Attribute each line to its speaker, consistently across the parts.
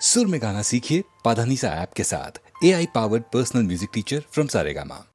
Speaker 1: सुर में गाना सीखिए पाधानीसा ऐप के साथ। AI powered personal music teacher from Saregama.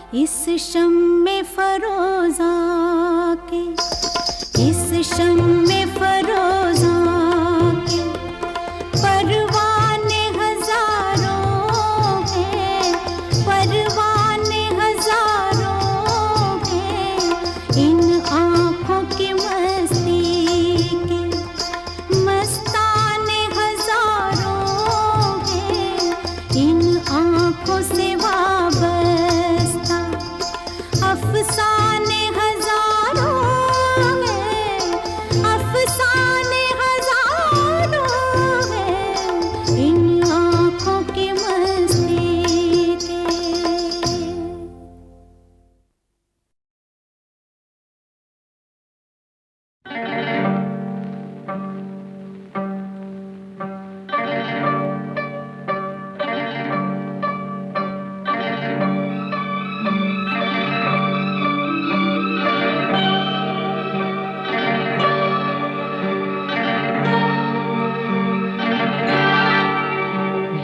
Speaker 2: इस शम्मे फरोज़ा के, इस शम्मे फरोज़ा के परवाने हजारों हैं, परवाने हजारों हैं। इन आँखों की मस्ती के मस्ताने हजारों हैं, इन आँखों से वाबस्ता अफसाने हजारों हैं, अफसाने हजारों हैं। इन आँखों की मस्ती के।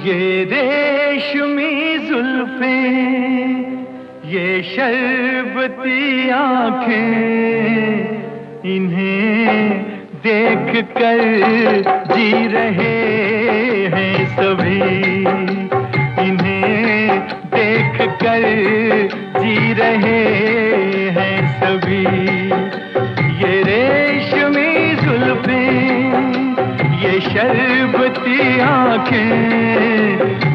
Speaker 3: ये रेशमी जुल्फें, ये शरबती आँखें, इन्हें देख कर जी रहे हैं सभी, इन्हें देख कर जी रहे हैं सभी। ये रेशमी जुल्फें, ये शरबती आँखें,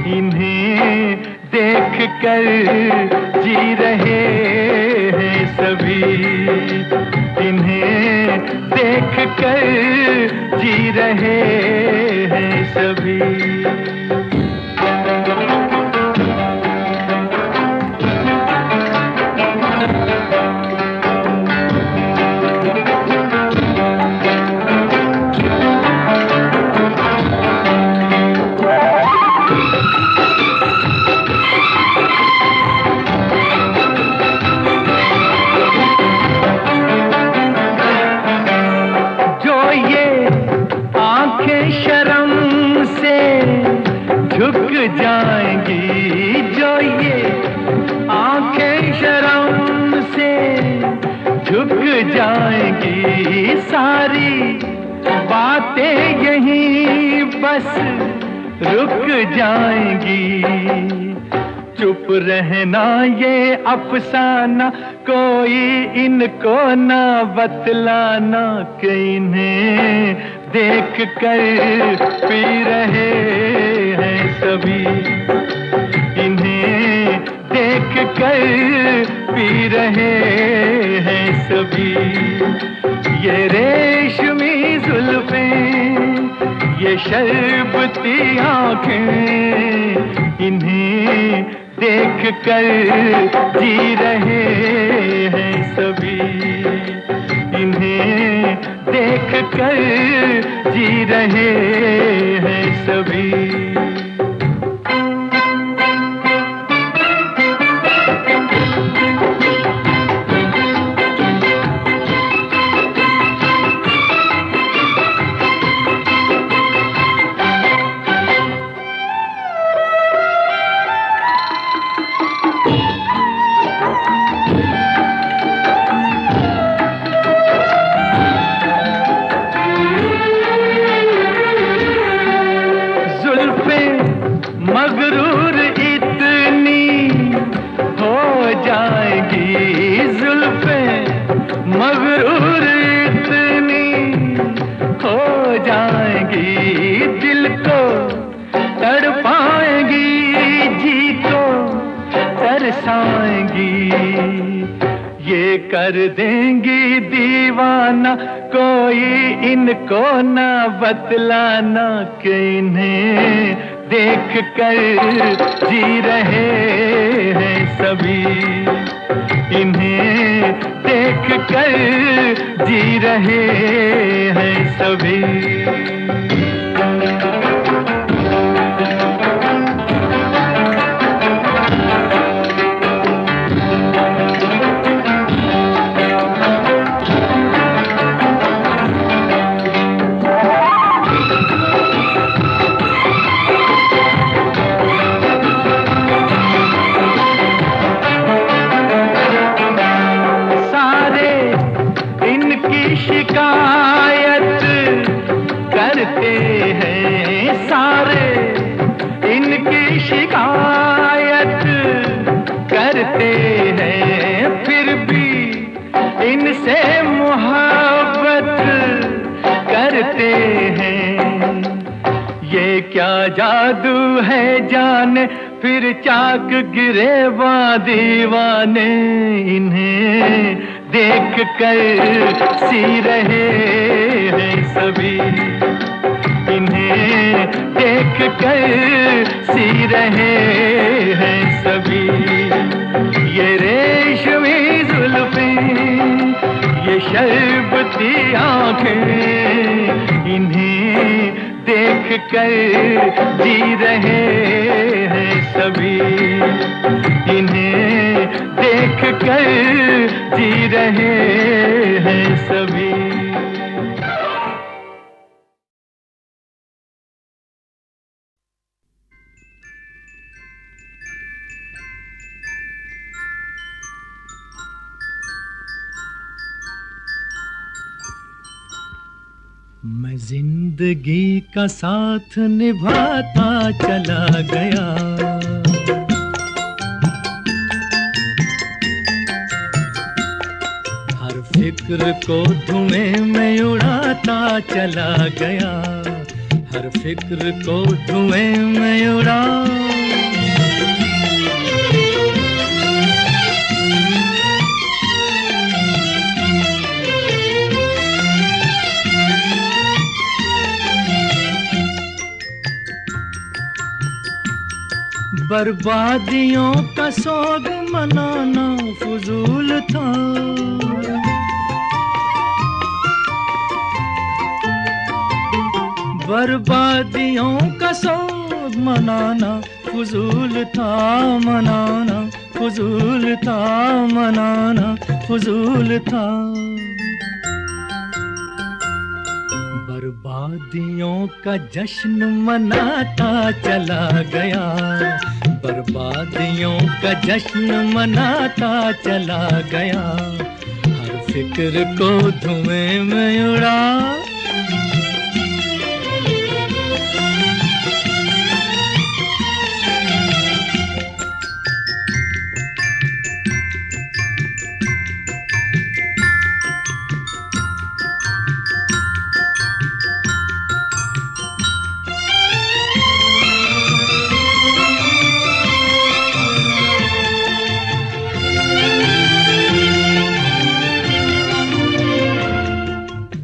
Speaker 3: इन्हें देख कर जी रहे हैं सभी, इन्हें देख कर जी रहे हैं सभी। जाएंगी जो ये आंखें शर्म से झुक जाएंगी, सारी बातें यहीं बस रुक जाएंगी। चुप रहना ये अफसाना, कोई इनको ना बतलाना, कि इन्हें देख कर पी रहे हैं सभी, इन्हें देख कर पी रहे हैं सभी। ये रेशमी जुल्फें, ये शरबती आँखें, इन्हें देख कर जी रहे हैं सभी, इन्हें देख कर जी रहे हैं सभी। मगरूर इतनी हो जाएगी, जुल्फें मगरूर इतनी हो जाएगी, दिल को तड़पाएंगी, जी को तरसाएंगी। ये कर देंगी दीवाना, कोई इनको ना बतलाना, कि इन्हें देख कर जी रहे हैं सभी, इन्हें देख कर जी रहे हैं सभी। करते हैं फिर भी इनसे मोहब्बत करते हैं। ये क्या जादू है जाने फिर चाक गिरे दीवाने, इन्हें देख कर सी रहे हैं सभी, इन्हें देख कर सी रहे हैं सभी। ये रेशमी जुल्फें, ये शरबती आंखें, इन्हें देख कर जी रहे हैं सभी, इन्हें देख कर जी रहे हैं सभी।
Speaker 4: मैं जिंदगी का साथ निभाता चला गया, हर फिक्र को धुएं में उड़ाता चला गया, हर फिक्र को धुएं में उड़ा। बर्बादियों का सोग मनाना फजूल था, बर्बादियों का सोग मनाना फजूल था, मनाना फजूल था, मनाना फजूल था। बर्बादियों का जश्न मनाता चला गया, बर्बादियों का जश्न मनाता चला गया, हर फिक्र को धुएं में उड़ा।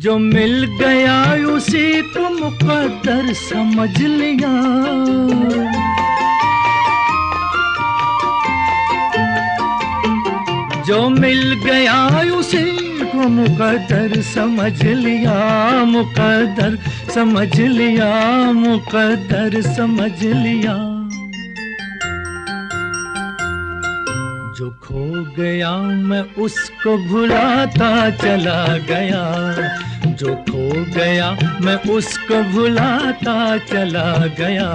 Speaker 4: जो मिल गया उसी को मुकद्दर समझ लिया, जो मिल गया उसी को मुकद्दर समझ लिया, मुकद्दर समझ लिया, मुकद्दर समझ लिया। जो खो गया मैं उसको भुलाता चला गया, जो खो गया मैं उसको भुलाता चला गया,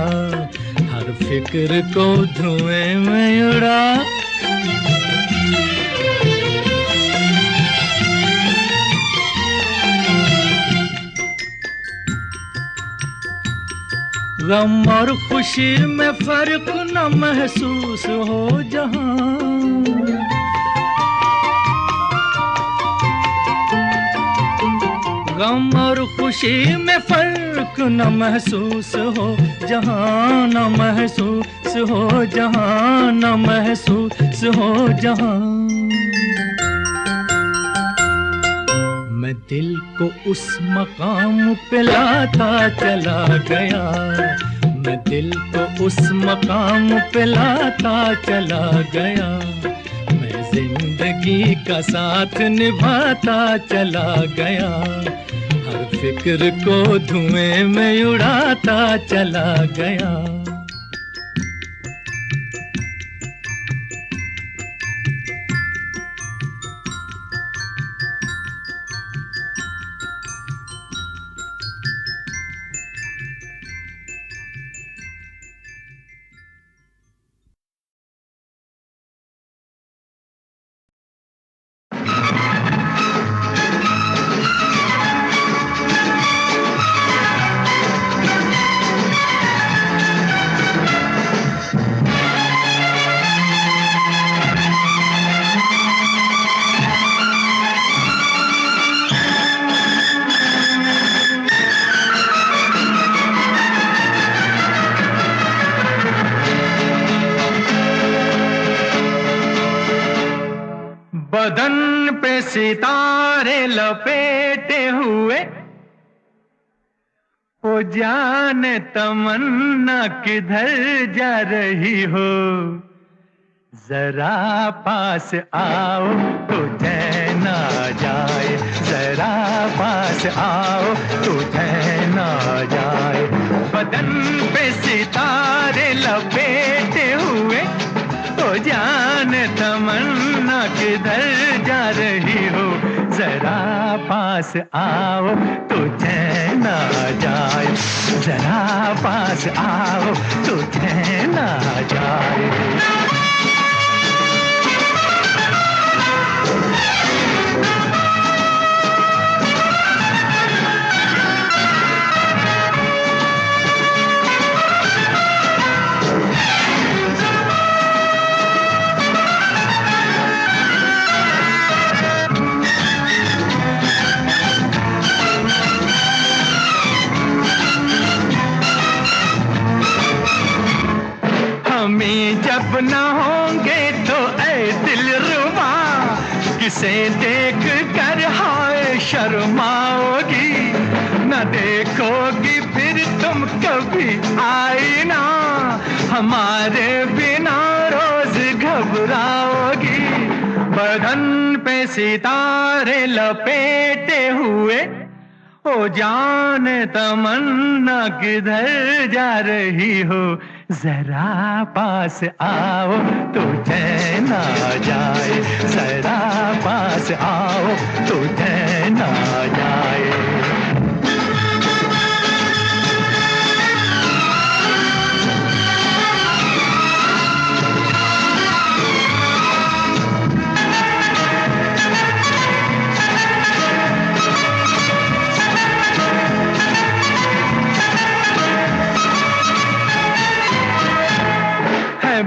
Speaker 4: हर फिक्र को धुएं में उड़ा। गम और खुशी में फर्क न महसूस हो जहां, गम और खुशी में फर्क न महसूस हो जहां, न महसूस हो जहां, न महसूस हो जहां। मैं दिल को उस मकाम पे लाता चला गया, मैं दिल को उस मकाम पे लाता चला गया, मैं जिंदगी का साथ निभाता चला गया, हर फिक्र को धुएं में उड़ाता चला गया।
Speaker 3: बदन पे सितारे लपेटे हुए, ओ जाने तमन्ना किधर जा रही हो, जरा पास आओ तो चैन आ जाए, जरा पास आओ तो चैन आ जाए। बदन पे सितारे लपेटे हुए, ओ जाने तमन्ना किधर जा रही हो, जरा पास आओ तो चैन आ जाए, जरा पास आओ तो चैन आ जाए। जब न होंगे तो ऐ दिलरुबा, किसे देख कर हाय शर्माओगी, न देखोगी फिर तुम कभी आईना, हमारे बिना रोज घबराओगी। बदन पे सितारे लपेटे हुए, ओ जाने तमन्ना किधर जा रही हो, जरा पास आओ तो चैन आ जाए, जरा पास आओ तो चैन आ जाए।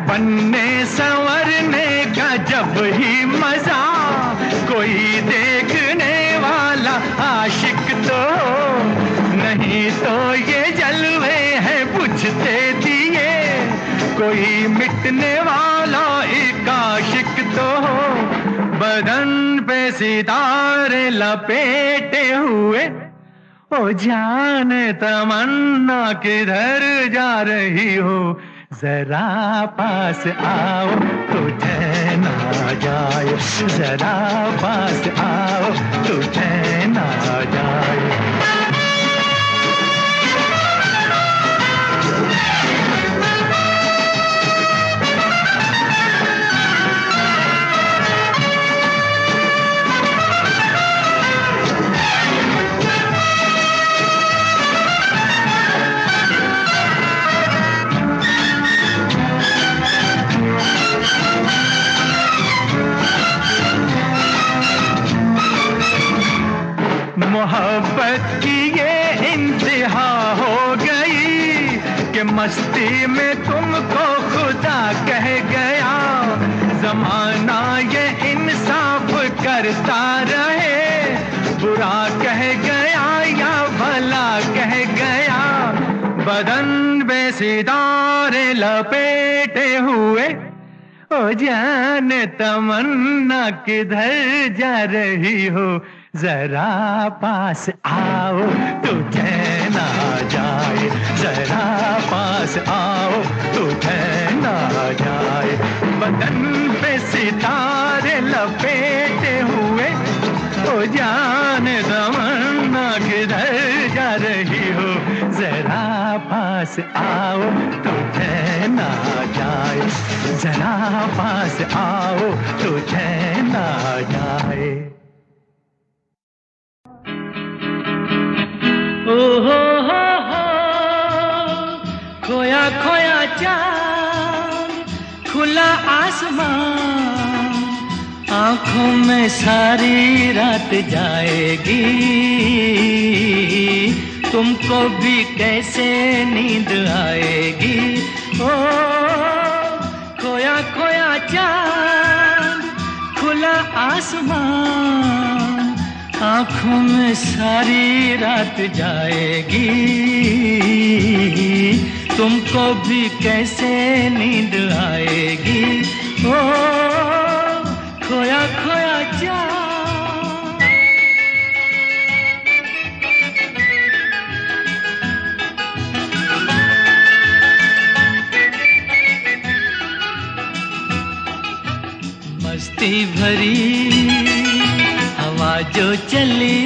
Speaker 3: बनने संवरने का जब ही मजा, कोई देखने वाला आशिक तो हो, नहीं तो ये जलवे हैं बुझते दिए, कोई मिटने वाला एक आशिक तो हो। बदन पे सितारे लपेटे हुए, ओ जाने तमन्ना किधर जा रही हो, जरा पास आओ तो चैन आ जाए, जरा पास आओ तो चैन आ जाए। मोहब्बत की ये इंतहा हो गई कि मस्ती में तुमको खुदा कह गया, जमाना ये इंसाफ करता रहे, बुरा कह गया या भला कह गया। बदन पे सितारे लपेटे हुए, ओ जाने तमन्ना किधर जा रही हो, जरा पास आओ तो चैन आ जाए, जरा पास आओ तो चैन आ जाए। बदन पे सितारे लपेटे हुए, ओ जाने तमन्ना किधर जा रही हो, जरा पास आओ तो चैन आ जाए, जरा पास आओ तो चैन आ जाए।
Speaker 4: ओ हो खोया खोया चांद, खुला आसमान, आंखों में सारी रात जाएगी, तुमको भी कैसे नींद आएगी। ओ खोया खोया चांद, खुला आसमान, आँखों में सारी रात जाएगी, तुमको भी कैसे नींद आएगी। ओ खोया खोया चाँद। मस्ती भरी हवा जो चली,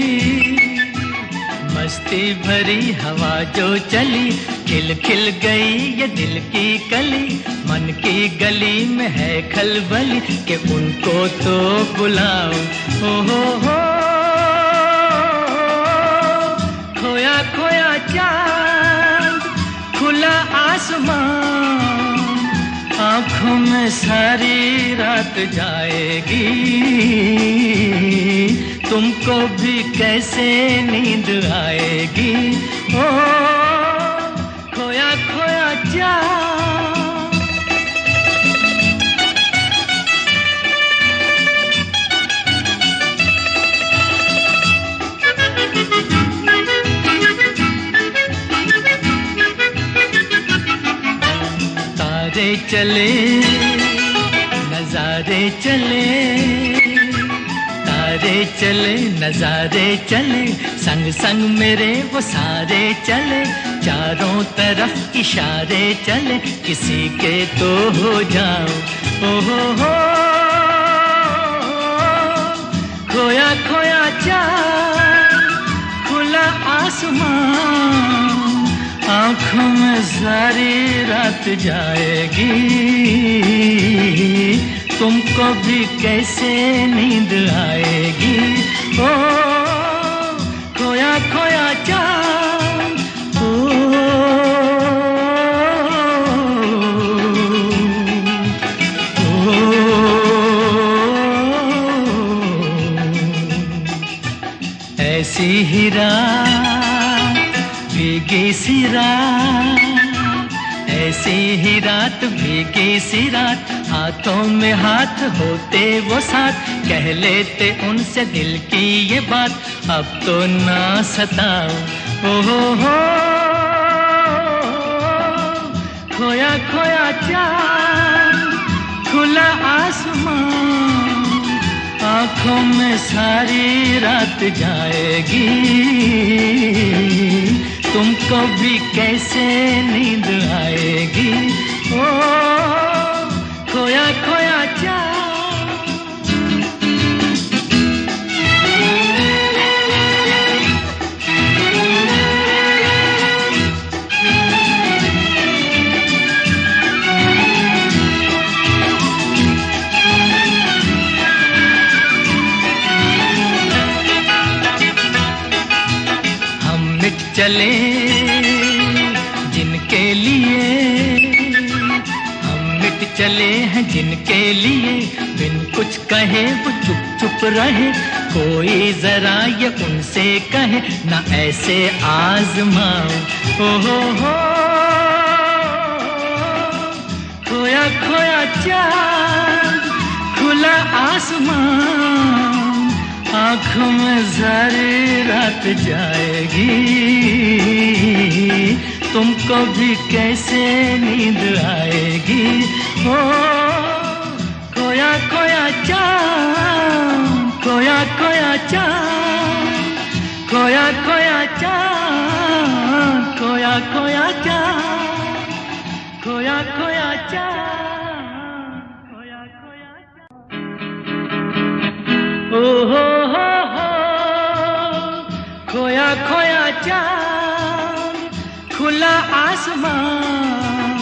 Speaker 4: मस्ती भरी हवा जो चली, खिल खिल गई ये दिल की कली। मन की गली में है खलबली कि उनको तो बुलाओ। हो खोया खोया चाँद, खुला आसमान, आँखों में सारी रात जाएगी। तुमको भी कैसे नींद आएगी। ओ खोया खोया चाँद। तारे चले नजारे चले, तारे चले नजारे चले, संग संग मेरे वो सारे चले। चारों तरफ इशारे चले, किसी के तो हो जाओ। हो खोया खोया चाँद, खुला आसमान, आँखों में सारी रात जाएगी। तुमको भी कैसे नींद आएगी। ओ खोया खोया चाँद। ओ ऐसी ही रात भीगी सी रात, ऐसी ही रात भीगी सी रात, हाथों में हाथ होते वो साथ, कह लेते उनसे दिल की ये बात। अब तो ना सताओ। हो खोया खोया चाँद, खुला आसमान, आँखों में सारी रात जाएगी। तुमको भी कैसे नींद आएगी। ओ खोया खोया चाँद। चले जिनके लिए, हम मिट चले हैं जिनके लिए, बिन कुछ कहे वो चुप चुप रहे। कोई जरा ये उनसे कहे ना ऐसे आजमाओ। हो खोया खोया चाँद, खुला आसमान, आँखों में सारी रात जाएगी। तुमको भी कैसे नींद आएगी। ओ खोया खोया चाँद, खोया खोया चाँद, खोया खोया चाँद, खोया खोया चाँद, खोया खोया चाँद, खोया खोया चाँद। ओ खोया खोया चाँद, खुला आसमान,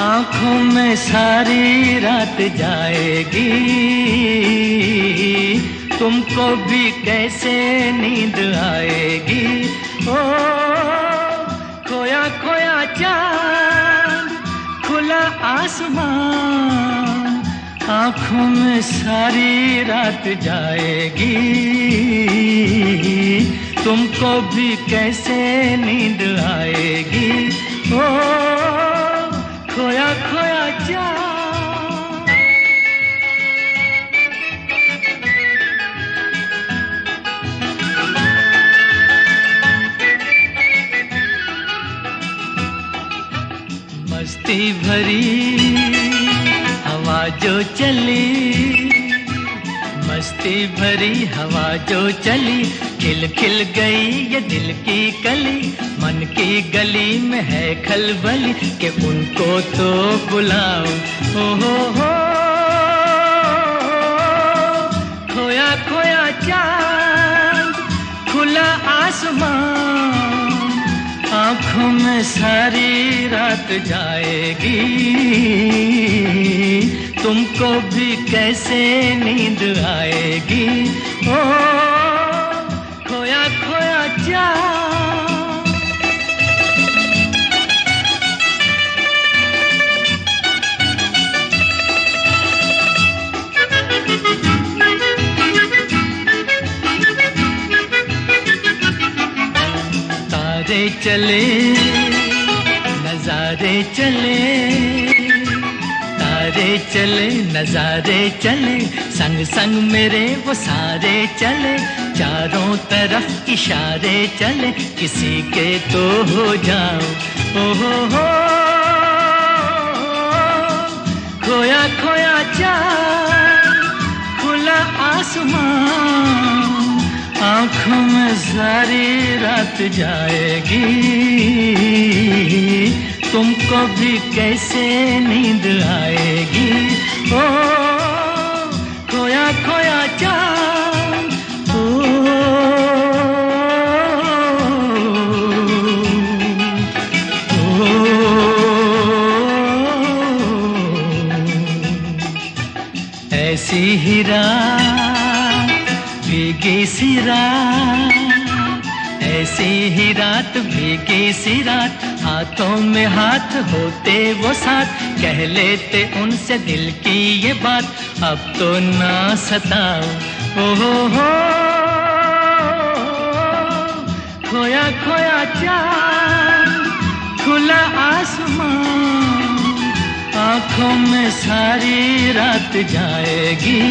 Speaker 4: आँखों में सारी रात जाएगी। तुमको भी कैसे नींद आएगी। ओ खोया खोया चाँद, खुला आसमान, आँखों में सारी रात जाएगी। तुमको भी कैसे नींद आएगी। ओ खोया खोया चाँद। मस्ती भरी हवा जो चली, मस्ती मस्ती भरी हवा जो चली, खिल खिल गई ये दिल की कली। मन की गली में है खलबली कि उनको तो बुलाओ। हो खोया खोया चांद, खुला आसमान, आँखों में सारी रात जाएगी। तुमको भी कैसे नींद आएगी। ओ खोया खोया चांद। तारे चले नजारे चले, तारे चले नजारे चले, संग संग मेरे वो सारे चले। चारों तरफ इशारे चले, किसी के तो हो जाओ। हो खोया खोया चांद, खुला आसमान, आँखों में सारी रात जाएगी। तुमको भी कैसे नींद आएगी। ओ खोया खोया चांद। ओ ऐसी ही रात भीगी सी रात, ऐसी ही रात भीगी सी रात, हाथों में हाथ होते वो साथ, कह लेते उनसे दिल की ये बात, अब तो ना सताओ। हो खोया खोया चांद, खुला आसमान, आँखों में सारी रात जाएगी।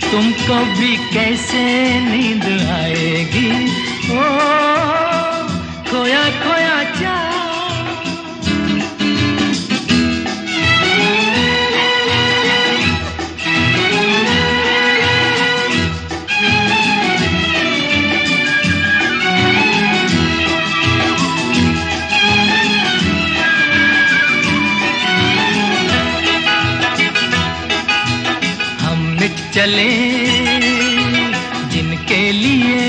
Speaker 4: तुमको भी कैसे नींद आएगी। ओ खोया खोया चांद। चले जिनके लिए,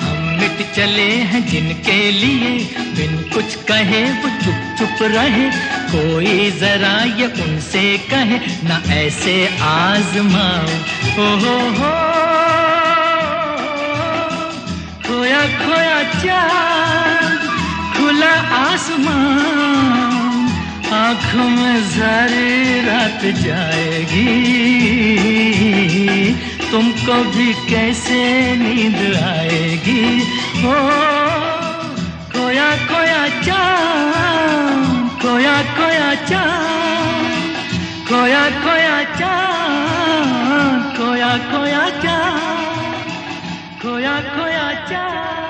Speaker 4: हम मिट चले हैं जिनके लिए, बिन कुछ कहे वो चुप चुप रहे, कोई जरा ये उनसे कहे ना ऐसे आजमाओ। हो खोया खोया चांद, खुला आसमान, आँखों में सारी रात जाएगी। तुमको भी कैसे नींद आएगी। ओ खोया खोया चांद, खोया खोया चांद, खोया खोया चांद, खोया खोया चांद, खोया खोया चांद।